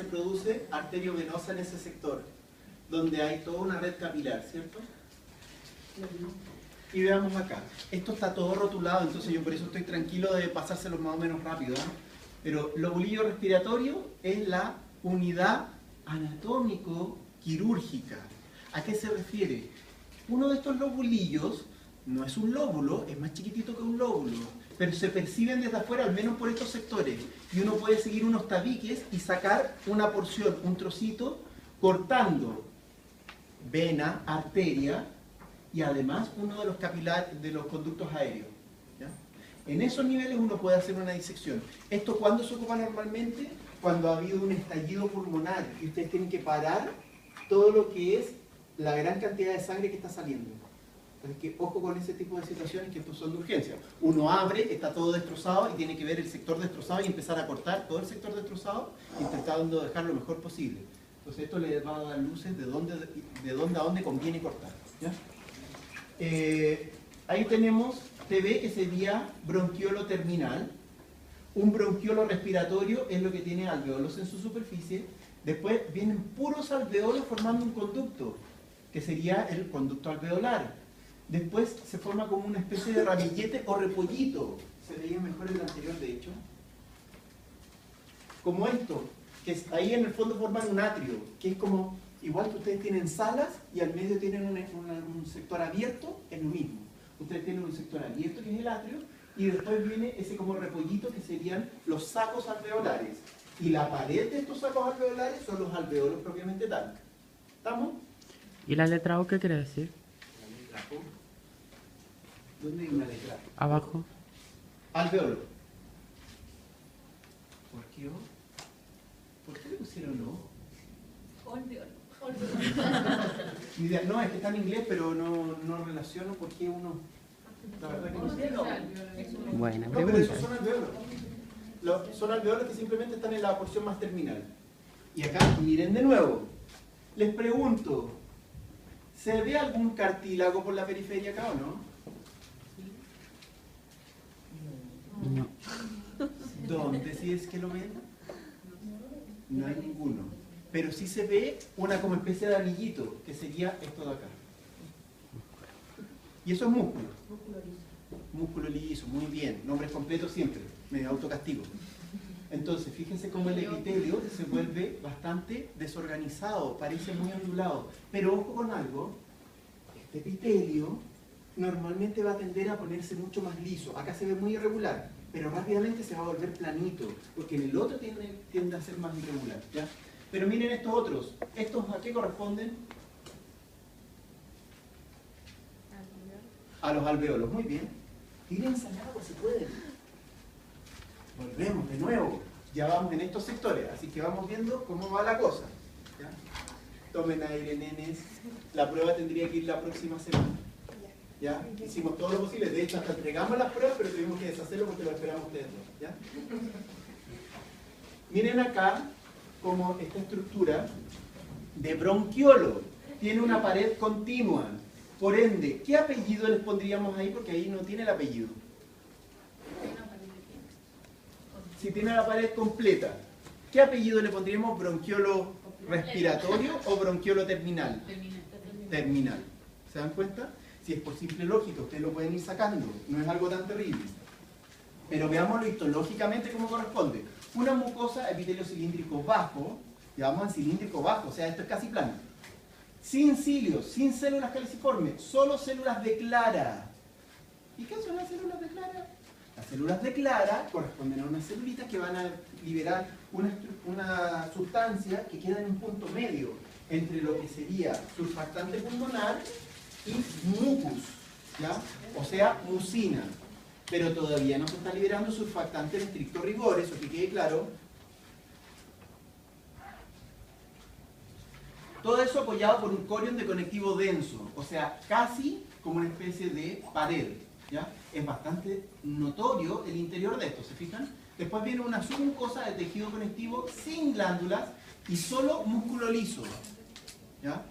produce arteriovenosa en ese sector, donde hay toda una red capilar, ¿cierto? Y veamos acá, esto está todo rotulado, entonces yo por eso estoy tranquilo de pasárselo más o menos rápido, ¿eh? Pero lobulillo respiratorio es la unidad anatómico-quirúrgica. ¿A qué se refiere? Uno de estos lobulillos no es un lóbulo, es más chiquitito que un lóbulo, pero se perciben desde afuera, al menos por estos sectores, y uno puede seguir unos tabiques y sacar una porción, un trocito, cortando vena, arteria, y además uno de los capilares, de los conductos aéreos. ¿Ya? En esos niveles uno puede hacer una disección. ¿Esto cuándo se ocupa normalmente? Cuando ha habido un estallido pulmonar y ustedes tienen que parar todo lo que es la gran cantidad de sangre que está saliendo. Así que ojo con ese tipo de situaciones que son de urgencia. Uno abre, está todo destrozado y tiene que ver el sector destrozado y empezar a cortar todo el sector destrozado, intentando dejar lo mejor posible. Entonces esto le va a dar luces de dónde a dónde conviene cortar. ¿Ya? Ahí tenemos TB, que sería bronquiolo terminal. Un bronquiolo respiratorio es lo que tiene alveolos en su superficie. Después vienen puros alveolos formando un conducto, que sería el conducto alveolar. Después se forma como una especie de ramillete o repollito. Se veía mejor en el anterior, de hecho. Como esto, que ahí en el fondo forman un atrio, que es como... Igual que ustedes tienen salas y al medio tienen un sector abierto, es lo mismo. Ustedes tienen un sector abierto que es el atrio y después viene ese como repollito que serían los sacos alveolares. Y la pared de estos sacos alveolares son los alveolos propiamente tal. ¿Estamos? ¿Y la letra O qué quiere decir? La letra O. ¿Dónde hay una letra? Abajo. Alveolo. ¿Por qué O? ¿Por qué le pusieron O? Alveolo. No, es que está en inglés, pero no relaciono por qué uno... La verdad que no sé. Buena No, pero pregunta. esos son alveolos. Son alveolos que simplemente están en la porción más terminal. Y acá, miren de nuevo. Les pregunto, ¿se ve algún cartílago por la periferia acá o no? No. ¿Dónde si es que lo ven? No hay ninguno. Pero sí se ve una como especie de anillito, que sería esto de acá. Y eso es músculo. Músculo liso, muy bien. Nombres completos siempre, me autocastigo. Entonces, fíjense cómo el epitelio se vuelve bastante desorganizado, parece muy ondulado. Pero ojo con algo, este epitelio normalmente va a tender a ponerse mucho más liso. Acá se ve muy irregular, pero rápidamente se va a volver planito, porque en el otro tiende a ser más irregular. ¿Ya? Pero miren estos otros. ¿Estos a qué corresponden? A los alveolos. Muy bien. Tírense al agua si pueden. Volvemos de nuevo. Ya vamos en estos sectores, así que vamos viendo cómo va la cosa. ¿Ya? Tomen aire, nenes. La prueba tendría que ir la próxima semana. ¿Ya? Hicimos todo lo posible. De hecho, hasta entregamos las pruebas, pero tuvimos que deshacerlo porque lo esperamos ustedes dos. ¿Ya? Miren acá como esta estructura de bronquiolo tiene una pared continua. Por ende, ¿qué apellido les pondríamos ahí? Porque ahí no tiene el apellido. Si tiene la pared completa, ¿qué apellido le pondríamos? ¿Bronquiolo respiratorio o bronquiolo terminal? Terminal. ¿Se dan cuenta? Si es por simple lógica, ustedes lo pueden ir sacando. No es algo tan terrible. Pero veámoslo histológicamente como corresponde. Una mucosa, epitelio cilíndrico bajo, llamamos cilíndrico bajo, o sea, esto es casi plano. Sin cilios, sin células caliciformes, solo células de clara. ¿Y qué son las células de clara? Las células de clara corresponden a unas celulitas que van a liberar una sustancia que queda en un punto medio entre lo que sería surfactante pulmonar y mucus, ¿ya? O sea, mucina. Pero todavía no se está liberando surfactante en estricto rigor, eso que quede claro. Todo eso apoyado por un corion de conectivo denso, o sea, casi como una especie de pared. ¿Ya? Es bastante notorio el interior de esto, ¿se fijan? Después viene una submucosa de tejido conectivo sin glándulas y solo músculo liso. ¿Ya?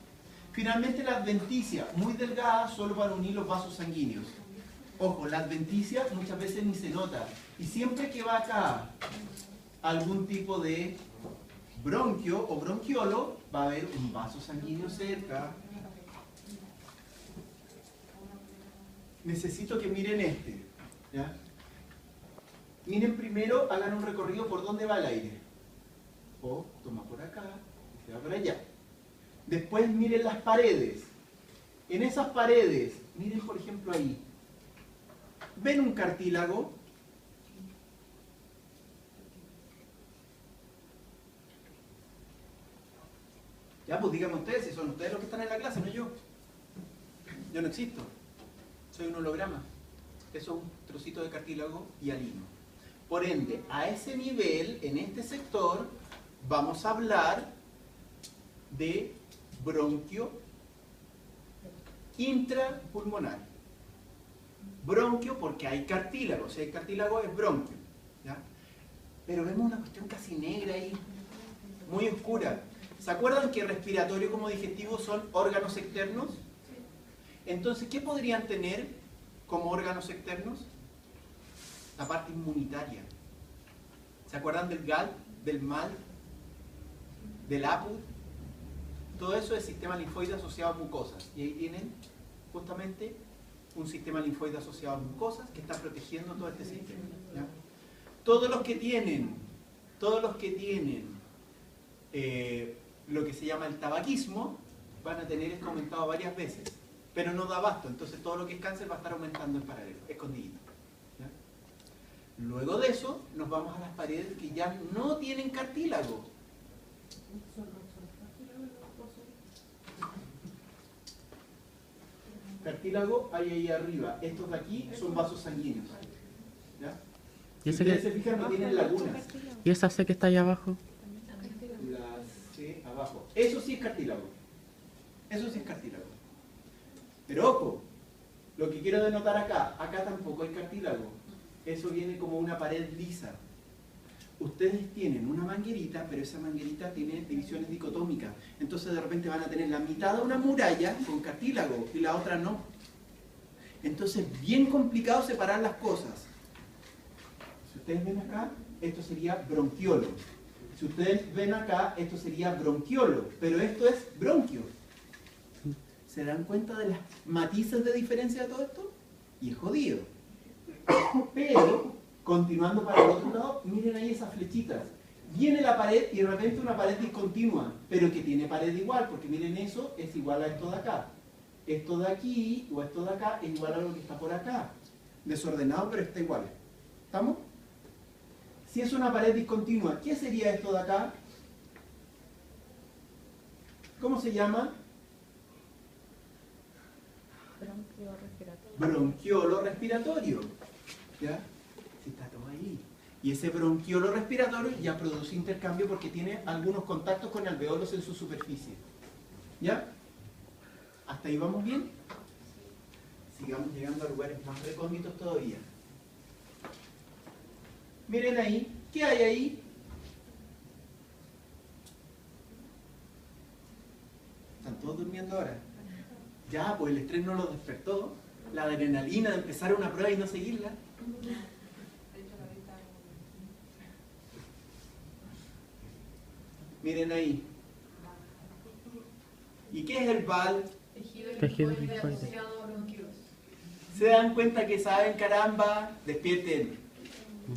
Finalmente la adventicia, muy delgada, solo para unir los vasos sanguíneos. Ojo, la adventicia muchas veces ni se nota. Y siempre que va acá algún tipo de bronquio o bronquiolo, va a haber un vaso sanguíneo cerca. Necesito que miren este, ¿ya? Miren primero, hagan un recorrido por dónde va el aire. O toma por acá y se va por allá. Después miren las paredes. En esas paredes, miren por ejemplo ahí. ¿Ven un cartílago? Ya, pues díganme ustedes si son ustedes los que están en la clase, no yo. Yo no existo. Soy un holograma. Eso es un trocito de cartílago hialino. Por ende, a ese nivel, en este sector, vamos a hablar de bronquio intrapulmonar. Bronquio porque hay cartílago. Si hay cartílago es bronquio, ¿ya? Pero vemos una cuestión casi negra ahí, muy oscura. ¿Se acuerdan que respiratorio como digestivo son órganos externos? Entonces, ¿qué podrían tener como órganos externos? La parte inmunitaria. ¿Se acuerdan del GAL, del MAL, del APUD? Todo eso es sistema linfoide asociado a mucosas. Y ahí tienen justamente un sistema linfoide asociado a mucosas que está protegiendo todo este sistema, ¿ya? Todos los que tienen lo que se llama el tabaquismo van a tener esto aumentado varias veces, pero no da abasto, entonces todo lo que es cáncer va a estar aumentando en paralelo, escondidito, ¿ya? Luego de eso nos vamos a las paredes que ya no tienen cartílago. Cartílago hay ahí arriba, estos de aquí son vasos sanguíneos, ¿ya? ¿Y Si ustedes se fijan, no tienen lagunas. ¿Y esa C que está allá abajo? La C abajo. Eso sí es cartílago. Eso sí es cartílago. Pero ojo, lo que quiero denotar acá tampoco hay cartílago. Eso viene como una pared lisa. Ustedes tienen una manguerita, pero esa manguerita tiene divisiones dicotómicas. Entonces de repente van a tener la mitad de una muralla con cartílago y la otra no. Entonces es bien complicado separar las cosas. Si ustedes ven acá, esto sería bronquiolo. Si ustedes ven acá, esto sería bronquiolo. Pero esto es bronquio. ¿Se dan cuenta de las matices de diferencia de todo esto? Y es jodido. Pero, continuando para el otro lado, miren ahí esas flechitas. Viene la pared y de repente una pared discontinua, pero que tiene pared igual, porque miren eso es igual a esto de acá. Esto de aquí o esto de acá es igual a lo que está por acá. Desordenado, pero está igual. ¿Estamos? Si es una pared discontinua, ¿qué sería esto de acá? ¿Cómo se llama? Bronquiolo respiratorio. ¿Ya? Si está todo ahí. Y ese bronquiolo respiratorio ya produce intercambio porque tiene algunos contactos con alveolos en su superficie. ¿Ya? ¿Hasta ahí vamos bien? Sigamos llegando a lugares más recónditos todavía. Miren ahí. ¿Qué hay ahí? ¿Están todos durmiendo ahora? Ya, pues el estrés no los despertó. La adrenalina de empezar una prueba y no seguirla. Miren ahí. ¿Y qué es el VAL? Tejido linfoide. ¿Se dan cuenta que saben, caramba? Despierten.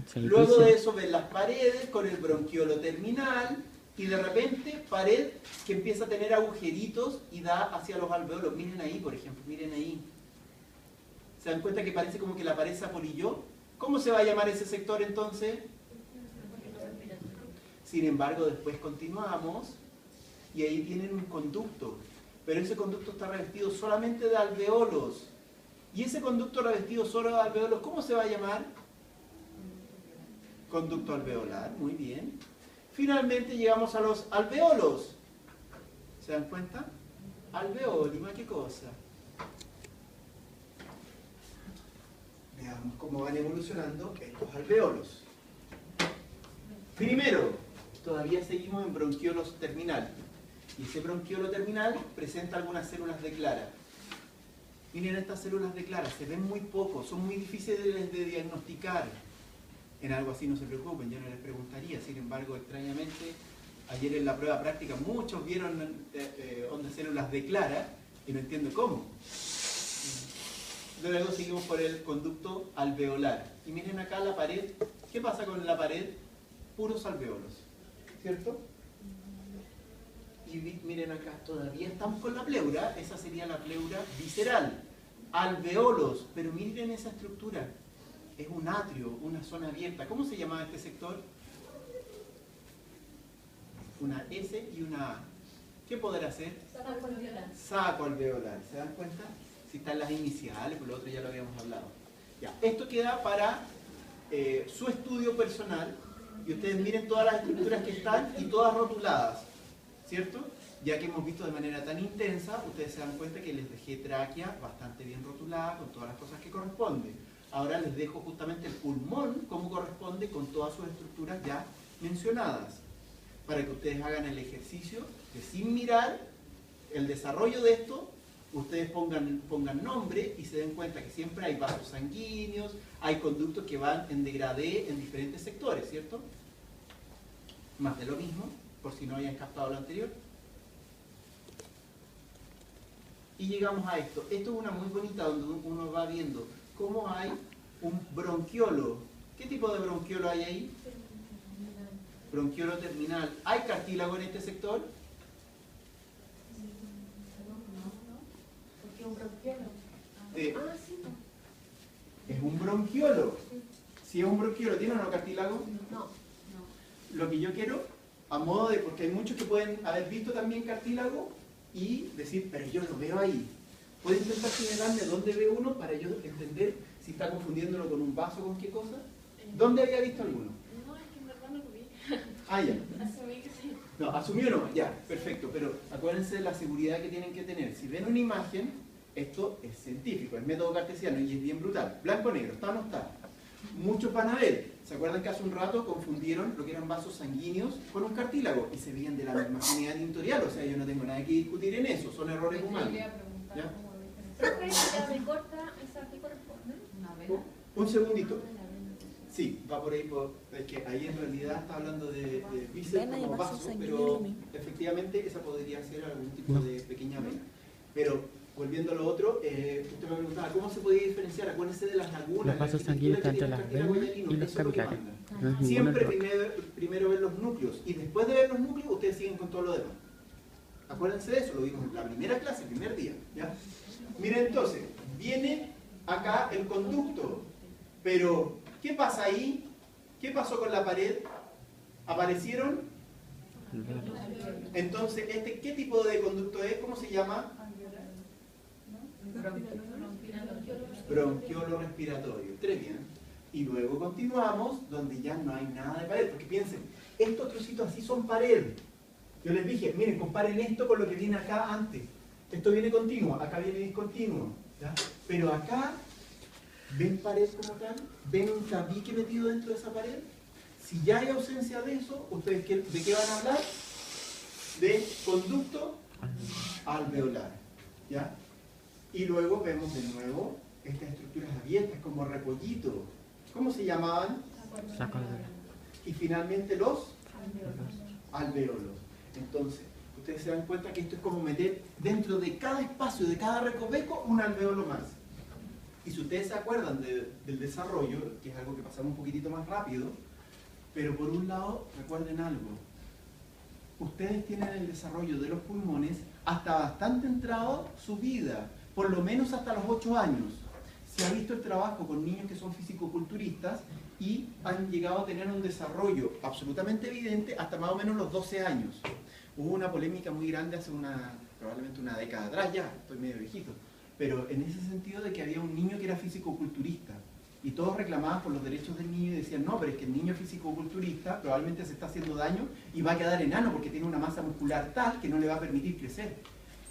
Servicio. Luego de eso ven las paredes con el bronquiolo terminal y de repente pared que empieza a tener agujeritos y da hacia los alveolos. Miren ahí, por ejemplo, miren ahí. ¿Se dan cuenta que parece como que la pared se apolilló? ¿Cómo se va a llamar ese sector entonces? Sin embargo, después continuamos y ahí tienen un conducto. Pero ese conducto está revestido solamente de alveolos. Y ese conducto revestido solo de alveolos, ¿cómo se va a llamar? Conducto alveolar, muy bien. Finalmente llegamos a los alveolos. ¿Se dan cuenta? Alveoli, ¿qué cosa? Veamos cómo van evolucionando estos alveolos. Primero, todavía seguimos en bronquiolos terminal. Y ese bronquiolo terminal presenta algunas células de Clara. Miren estas células de Clara, se ven muy poco, son muy difíciles de diagnosticar. En algo así no se preocupen, yo no les preguntaría, sin embargo, extrañamente Ayer en la prueba práctica muchos vieron ondas células de Clara y no entiendo cómo. Luego seguimos por el conducto alveolar. Y miren acá la pared. ¿Qué pasa con la pared? Puros alveolos, ¿cierto? Y miren acá, todavía estamos con la pleura. Esa sería la pleura visceral. Alveolos, pero miren esa estructura. Es un atrio, una zona abierta. ¿Cómo se llamaba este sector? Una S y una A. ¿Qué podrá hacer? Saco alveolar. Saco alveolar. ¿Se dan cuenta? Si están las iniciales, por lo otro ya lo habíamos hablado. Ya. Esto queda para su estudio personal. Y ustedes miren todas las estructuras que están y todas rotuladas. ¿Cierto? Ya que hemos visto de manera tan intensa, ustedes se dan cuenta que les dejé tráquea bastante bien rotulada con todas las cosas que corresponden. Ahora les dejo justamente el pulmón como corresponde con todas sus estructuras ya mencionadas, para que ustedes hagan el ejercicio de, sin mirar el desarrollo de esto, ustedes pongan nombre y se den cuenta que siempre hay vasos sanguíneos, hay conductos que van en degradé en diferentes sectores, ¿cierto? Más de lo mismo, por si no hayan captado lo anterior. Y llegamos a esto. Esto es una muy bonita donde uno va viendo cómo hay un bronquiolo. ¿Qué tipo de bronquiolo hay ahí? Bronquiolo terminal. ¿Hay cartílago en este sector? Porque es un bronquiolo. Sí. Es un bronquiolo. Si es un bronquiolo, ¿tiene o no cartílago? No. Lo que yo quiero, a modo de, porque hay muchos que pueden haber visto también cartílago y decir, pero yo lo veo ahí. ¿Puede intentar señalarme dónde ve uno para yo entender si está confundiéndolo con un vaso o con qué cosa? ¿Dónde había visto alguno? No, es que en verdad no lo vi. Ah, ya. Asumí que sí. No, asumió no, ya, perfecto, pero acuérdense de la seguridad que tienen que tener. Si ven una imagen, esto es científico, es método cartesiano y es bien brutal. Blanco-negro, ¿está o no está? Muchos van a ver, ¿se acuerdan que hace un rato confundieron lo que eran vasos sanguíneos con un cartílago? Y se veían de la misma unidad tintorial, o sea, yo no tengo nada que discutir en eso, son errores humanos. ¿Ya? ¿Esa se corta, esa que corresponde? Una vena. Un segundito. Sí, va por ahí, es que ahí en realidad está hablando de bíceps como vaso, pero efectivamente esa podría ser algún tipo de pequeña vena. Pero volviendo a lo otro, usted me preguntaba, ¿cómo se podía diferenciar? Acuérdense de las lagunas. Los vasos sanguíneos están entre las venas y los capilares. No es ninguno Siempre error. primero ver los núcleos y después de ver los núcleos ustedes siguen con todo lo demás. Acuérdense de eso, lo vimos en la primera clase, el primer día. ¿Ya? Miren entonces, viene acá el conducto, pero ¿qué pasa ahí? ¿Qué pasó con la pared? ¿Aparecieron? Entonces, ¿qué tipo de conducto es? ¿Cómo se llama? Bronquiolo respiratorio. Tres bien. Y luego continuamos donde ya no hay nada de pared. Porque piensen, estos trocitos así son pared. Yo les dije, miren, comparen esto con lo que viene acá antes. Esto viene continuo, acá viene discontinuo. ¿Ya? Pero acá, ¿ven pared como tal? ¿Ven un tabique metido dentro de esa pared? Si ya hay ausencia de eso, ¿ustedes de qué van a hablar? De conducto alveolar. ¿Ya? Y luego vemos de nuevo estas estructuras abiertas como repollito. ¿Cómo se llamaban? Saco alveolar. Y finalmente los alveolos. Entonces, ustedes se dan cuenta que esto es como meter dentro de cada espacio, de cada recoveco, un alveolo más. Y si ustedes se acuerdan del desarrollo, que es algo que pasamos un poquitito más rápido, pero por un lado, recuerden algo. Ustedes tienen el desarrollo de los pulmones hasta bastante entrado su vida, por lo menos hasta los 8 años. Se ha visto el trabajo con niños que son fisicoculturistas y han llegado a tener un desarrollo absolutamente evidente hasta más o menos los 12 años. Hubo una polémica muy grande hace probablemente una década atrás ya, estoy medio viejito, pero en ese sentido de que había un niño que era fisicoculturista y todos reclamaban por los derechos del niño y decían, no, pero es que el niño fisicoculturista probablemente se está haciendo daño y va a quedar enano porque tiene una masa muscular tal que no le va a permitir crecer.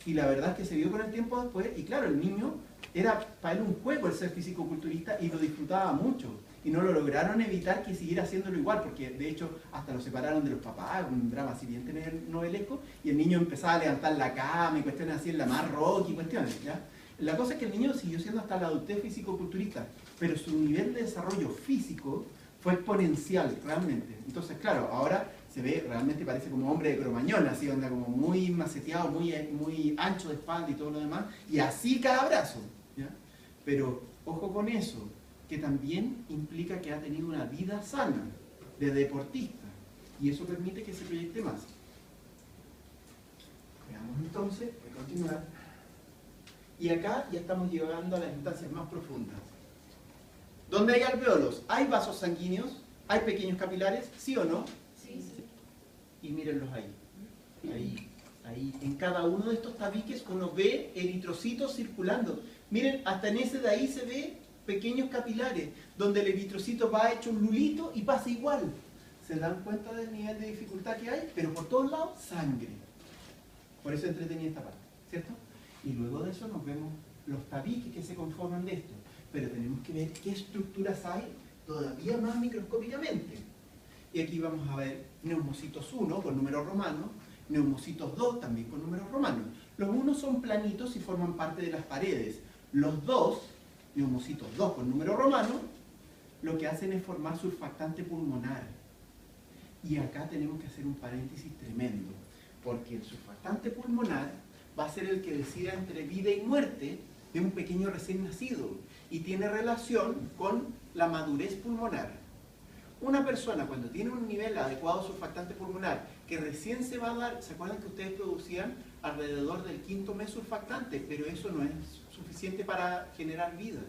Y la verdad es que se vio con el tiempo después y claro, el niño era para él un juego el ser fisicoculturista y lo disfrutaba mucho. Y no lo lograron evitar que siguiera haciéndolo igual, porque de hecho hasta lo separaron de los papás, un drama así bien novelesco, y el niño empezaba a levantar la cama y cuestiones así en la más rock y cuestiones, ¿ya? La cosa es que el niño siguió siendo hasta la adultez fisicoculturista, pero su nivel de desarrollo físico fue exponencial realmente. Entonces, claro, ahora Se ve, realmente parece como hombre de Cromañón, así anda como muy maceteado, muy ancho de espalda y todo lo demás, y así cada brazo, ¿ya? Pero ojo con eso, que también implica que ha tenido una vida sana, de deportista, y eso permite que se proyecte más. Veamos entonces, voy a continuar. Y acá ya estamos llegando a las instancias más profundas. ¿Dónde hay alvéolos? ¿Hay vasos sanguíneos? ¿Hay pequeños capilares? ¿Sí o no? Sí, sí. Y mírenlos ahí. Ahí. En cada uno de estos tabiques uno ve eritrocitos circulando. Miren, hasta en ese de ahí se ve pequeños capilares, donde el eritrocito va hecho un lulito y pasa igual. ¿Se dan cuenta del nivel de dificultad que hay? Pero por todos lados, sangre. Por eso entretenía esta parte, ¿cierto? Y luego de eso nos vemos los tabiques que se conforman de esto. Pero tenemos que ver qué estructuras hay todavía más microscópicamente. Y aquí vamos a ver neumocitos 1 con números romanos, neumocitos 2 también con números romanos. Los unos son planitos y forman parte de las paredes. Los dos, neumocitos 2 con número romano, lo que hacen es formar surfactante pulmonar. Y acá tenemos que hacer un paréntesis tremendo, porque el surfactante pulmonar va a ser el que decida entre vida y muerte de un pequeño recién nacido y tiene relación con la madurez pulmonar. Una persona cuando tiene un nivel adecuado de surfactante pulmonar que recién se va a dar, ¿se acuerdan que ustedes producían alrededor del 5.º mes surfactante? Pero eso no es suficiente para generar vida.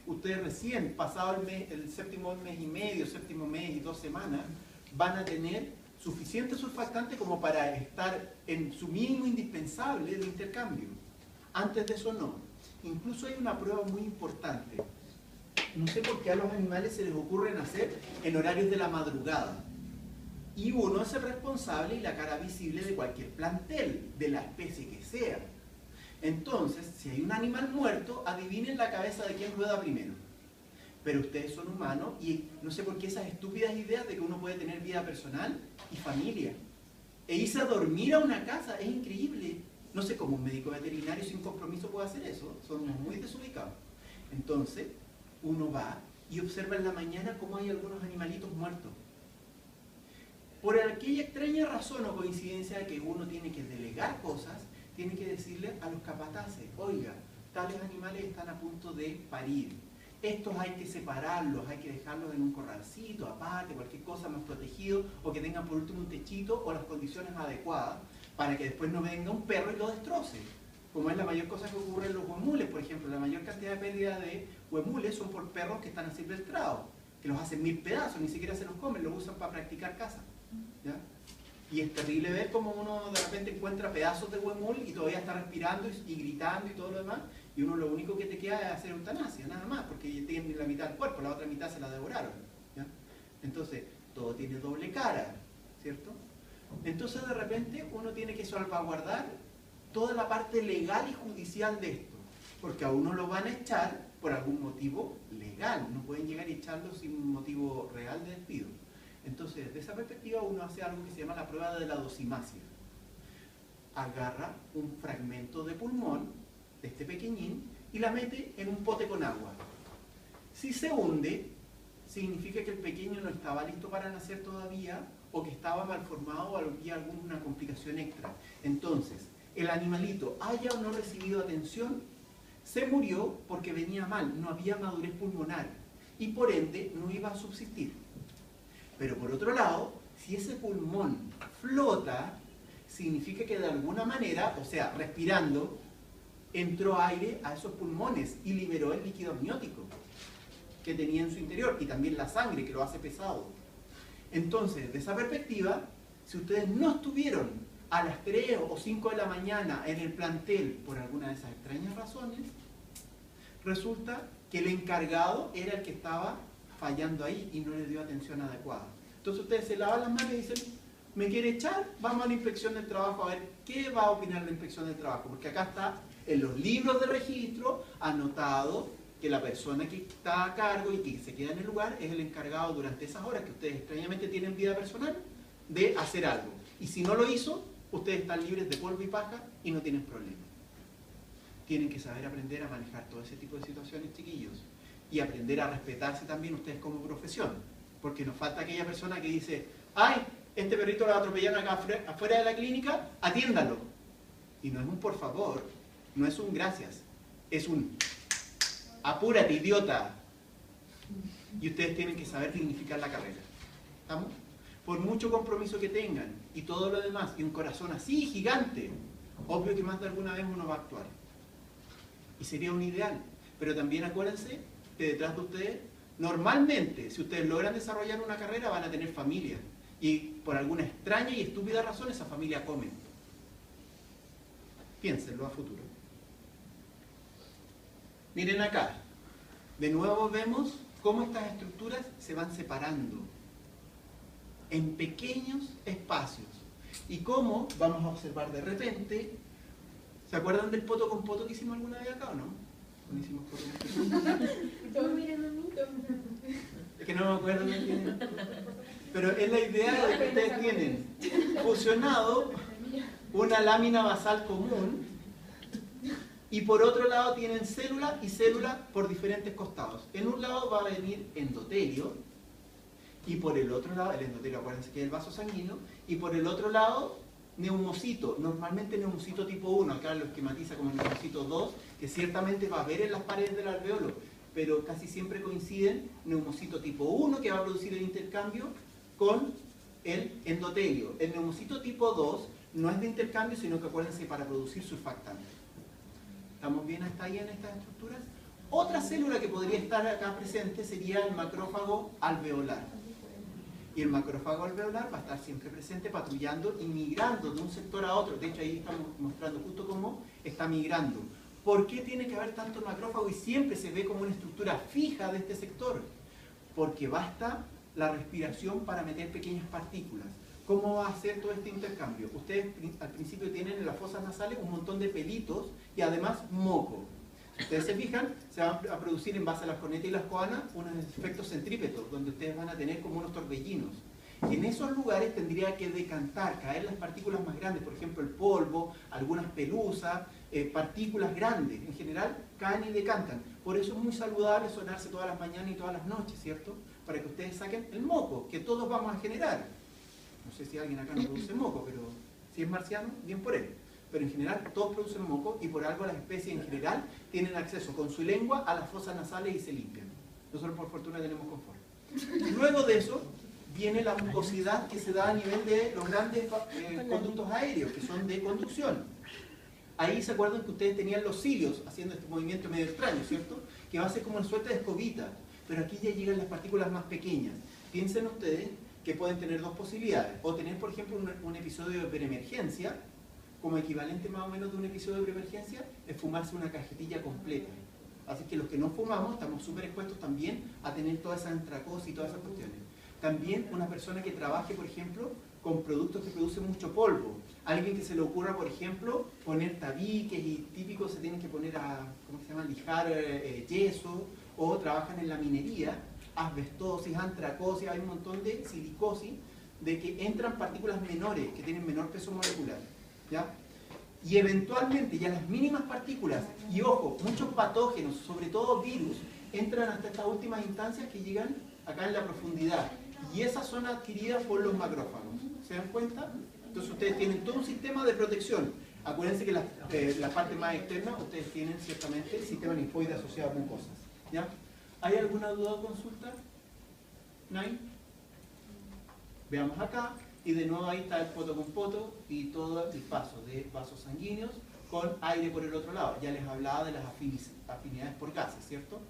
Ustedes recién, pasado el 7.º mes y medio, 7.º mes y 2 semanas, van a tener suficiente surfactante como para estar en su mínimo indispensable de intercambio. Antes de eso no. Incluso hay una prueba muy importante. No sé por qué a los animales se les ocurre nacer en horarios de la madrugada. Y uno es el responsable y la cara visible de cualquier plantel, de la especie que sea. Entonces, si hay un animal muerto, adivinen la cabeza de quién rueda primero. Pero ustedes son humanos y no sé por qué esas estúpidas ideas de que uno puede tener vida personal y familia. E irse a dormir a una casa es increíble. No sé cómo un médico veterinario sin compromiso puede hacer eso. Son muy desubicados. Entonces, uno va y observa en la mañana cómo hay algunos animalitos muertos. Por aquella extraña razón o coincidencia de que uno tiene que delegar cosas, tiene que decirle a los capataces, oiga, tales animales están a punto de parir. Estos hay que separarlos, hay que dejarlos en un corralcito, aparte, cualquier cosa más protegido, o que tengan por último un techito o las condiciones adecuadas, para que después no venga un perro y lo destroce. Como es la mayor cosa que ocurre en los huemules, por ejemplo, la mayor cantidad de pérdidas de huemules son por perros que están así silvestrados, que los hacen 1000 pedazos, ni siquiera se los comen, los usan para practicar caza. ¿Ya? Y es terrible ver cómo uno de repente encuentra pedazos de huemul y todavía está respirando y gritando y todo lo demás, y uno lo único que te queda es hacer eutanasia, nada más, porque tiene la mitad del cuerpo, la otra mitad se la devoraron. ¿Ya? Entonces, todo tiene doble cara, ¿cierto? Entonces de repente uno tiene que salvaguardar toda la parte legal y judicial de esto, porque a uno lo van a echar por algún motivo legal, no pueden llegar y echarlo sin un motivo real de despido. Entonces, desde esa perspectiva uno hace algo que se llama la prueba de la dosimasia. Agarra un fragmento de pulmón de este pequeñín y la mete en un pote con agua. Si se hunde, significa que el pequeño no estaba listo para nacer todavía o que estaba mal formado o había alguna complicación extra. Entonces, el animalito haya o no recibido atención, se murió porque venía mal, no había madurez pulmonar y por ende no iba a subsistir. Pero por otro lado, si ese pulmón flota, significa que de alguna manera, o sea, respirando, entró aire a esos pulmones y liberó el líquido amniótico que tenía en su interior y también la sangre que lo hace pesado. Entonces, de esa perspectiva, si ustedes no estuvieron a las 3 o 5 de la mañana en el plantel por alguna de esas extrañas razones, resulta que el encargado era el que estaba fallando ahí y no le dio atención adecuada. Entonces ustedes se lavan las manos y dicen, ¿me quiere echar? Vamos a la inspección del trabajo a ver qué va a opinar la inspección del trabajo, porque acá está en los libros de registro anotado que la persona que está a cargo y que se queda en el lugar es el encargado durante esas horas que ustedes extrañamente tienen vida personal de hacer algo. Y si no lo hizo, ustedes están libres de polvo y paja y no tienen problema. Tienen que saber aprender a manejar todo ese tipo de situaciones, chiquillos. Y aprender a respetarse también ustedes como profesión. Porque nos falta aquella persona que dice, ay, este perrito lo atropellaron acá afuera de la clínica, atiéndalo. Y no es un por favor, no es un gracias, es un apúrate, idiota. Y ustedes tienen que saber dignificar la carrera. ¿Estamos? Por mucho compromiso que tengan y todo lo demás, y un corazón así gigante, obvio que más de alguna vez uno va a actuar. Y sería un ideal. Pero también acuérdense que detrás de ustedes, normalmente, si ustedes logran desarrollar una carrera, van a tener familia. Y por alguna extraña y estúpida razón, esa familia come. Piénsenlo a futuro. Miren acá. De nuevo vemos cómo estas estructuras se van separando en pequeños espacios. Y cómo vamos a observar de repente. ¿Se acuerdan del poto con poto que hicimos alguna vez acá o no? ¿Cuándo hicimos poto con poto? Todos mirando a mí. Es que no me acuerdo bien quién es. Pero es la idea de que ustedes tienen fusionado una lámina basal común y por otro lado tienen célula y célula por diferentes costados. En un lado va a venir endotelio y por el otro lado, el endotelio acuérdense que es el vaso sanguíneo, y por el otro lado neumocito, normalmente neumocito tipo 1, acá lo esquematiza como neumocito 2, que ciertamente va a haber en las paredes del alveolo, pero casi siempre coinciden neumocito tipo 1 que va a producir el intercambio con el endotelio. El neumocito tipo 2 no es de intercambio, sino que acuérdense para producir surfactante. ¿Estamos bien hasta ahí en estas estructuras? Otra célula que podría estar acá presente sería el macrófago alveolar. Y el macrófago alveolar va a estar siempre presente patrullando y migrando de un sector a otro. De hecho, ahí estamos mostrando justo cómo está migrando. ¿Por qué tiene que haber tanto macrófago y siempre se ve como una estructura fija de este sector? Porque basta la respiración para meter pequeñas partículas. ¿Cómo va a hacer todo este intercambio? Ustedes al principio tienen en las fosas nasales un montón de pelitos y además moco. Si ustedes se fijan, se van a producir en base a las cornetas y las coanas unos efectos centrípetos, donde ustedes van a tener como unos torbellinos. Y en esos lugares tendría que decantar, caer las partículas más grandes, por ejemplo el polvo, algunas pelusas, partículas grandes, en general caen y decantan. Por eso es muy saludable sonarse todas las mañanas y todas las noches, ¿cierto? Para que ustedes saquen el moco, que todos vamos a generar. No sé si alguien acá no produce moco, pero si es marciano, bien por él. Pero en general todos producen moco y por algo las especies en general tienen acceso con su lengua a las fosas nasales y se limpian. Nosotros por fortuna tenemos confort. Luego de eso viene la mucosidad que se da a nivel de los grandes conductos aéreos, que son de conducción. Ahí se acuerdan que ustedes tenían los cilios haciendo este movimiento medio extraño, ¿cierto? Que va a ser como una suerte de escobita. Pero aquí ya llegan las partículas más pequeñas. Piensen ustedes que pueden tener dos posibilidades. O tener, por ejemplo, un episodio de preemergencia, como equivalente más o menos de un episodio de preemergencia, es fumarse una cajetilla completa. Así que los que no fumamos estamos súper expuestos también a tener toda esa antracosis y todas esas cuestiones. También una persona que trabaje, por ejemplo, con productos que producen mucho polvo. Alguien que se le ocurra, por ejemplo, poner tabiques y típicos se tienen que poner a, ¿cómo se llama?, lijar yeso, o trabajan en la minería, asbestosis, antracosis, hay un montón de silicosis, de que entran partículas menores, que tienen menor peso molecular, ¿ya? Y eventualmente ya las mínimas partículas, y ojo, muchos patógenos, sobre todo virus, entran hasta estas últimas instancias que llegan acá en la profundidad, y esas son adquiridas por los macrófagos, ¿se dan cuenta? Entonces ustedes tienen todo un sistema de protección. Acuérdense que la parte más externa, ustedes tienen ciertamente el sistema linfoide asociado a mucosas, ¿ya? ¿Hay alguna duda o consulta? ¿No hay? Veamos acá, y de nuevo ahí está el poto con poto y todo el paso de vasos sanguíneos con aire por el otro lado. Ya les hablaba de las afinidades por gases, ¿cierto?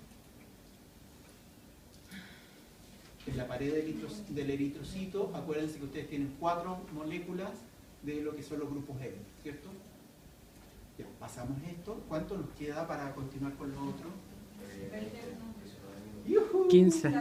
En la pared del eritrocito, acuérdense que ustedes tienen 4 moléculas de lo que son los grupos E, ¿cierto? Ya, pasamos esto. ¿Cuánto nos queda para continuar con lo otro? 15.